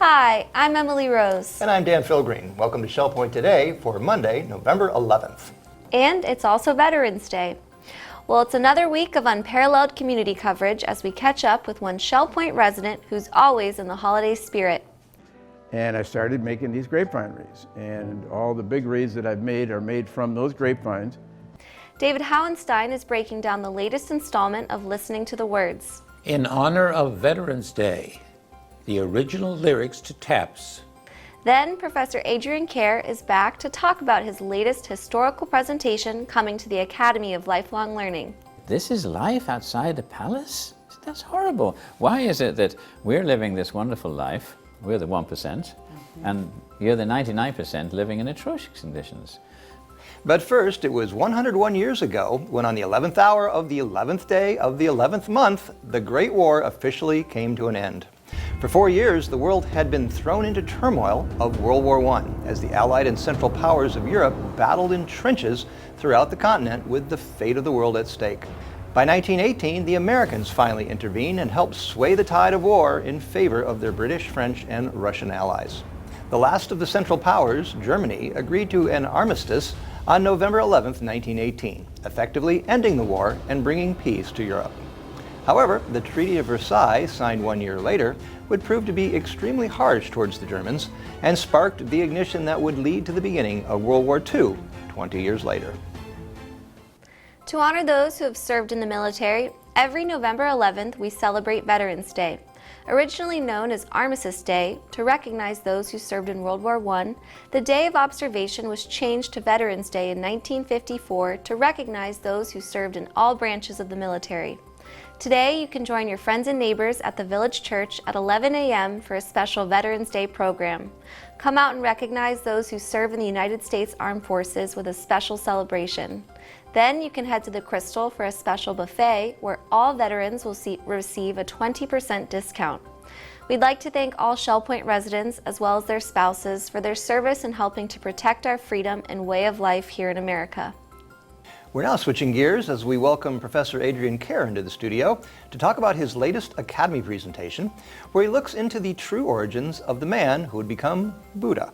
Hi, I'm Emily Rose. And I'm Dan Philgreen. Welcome to Shell Point Today for Monday, November 11th. And it's also Veterans Day. Well, it's another week of unparalleled community coverage as we catch up with one Shell Point resident who's always in the holiday spirit. And I started making these grapevine wreaths, and all the big wreaths that I've made are made from those grapevines. David Howenstein is breaking down the latest installment of Listening to the Words. In honor of Veterans Day, the original lyrics to Taps. Then Professor Adrian Kerr is back to talk about his latest historical presentation coming to the Academy of Lifelong Learning. This is life outside the palace? That's horrible. Why is it that we're living this wonderful life, we're the 1%, and you're the 99% living in atrocious conditions? But first, it was 101 years ago when on the 11th hour of the 11th day of the 11th month, the Great War officially came to an end. For 4 years, the world had been thrown into turmoil of World War I as the Allied and Central Powers of Europe battled in trenches throughout the continent with the fate of the world at stake. By 1918, the Americans finally intervened and helped sway the tide of war in favor of their British, French, and Russian allies. The last of the Central Powers, Germany, agreed to an armistice on November 11, 1918, effectively ending the war and bringing peace to Europe. However, the Treaty of Versailles, signed 1 year later, would prove to be extremely harsh towards the Germans and sparked the ignition that would lead to the beginning of World War II 20 years later. To honor those who have served in the military, every November 11th we celebrate Veterans Day. Originally known as Armistice Day, to recognize those who served in World War I, the day of observation was changed to Veterans Day in 1954 to recognize those who served in all branches of the military. Today, you can join your friends and neighbors at the Village Church at 11 a.m. for a special Veterans Day program. Come out and recognize those who serve in the United States Armed Forces with a special celebration. Then you can head to the Crystal for a special buffet where all veterans will receive a 20% discount. We'd like to thank all Shell Point residents as well as their spouses for their service in helping to protect our freedom and way of life here in America. We're now switching gears as we welcome Professor Adrian Kerr into the studio to talk about his latest Academy presentation, where he looks into the true origins of the man who would become Buddha.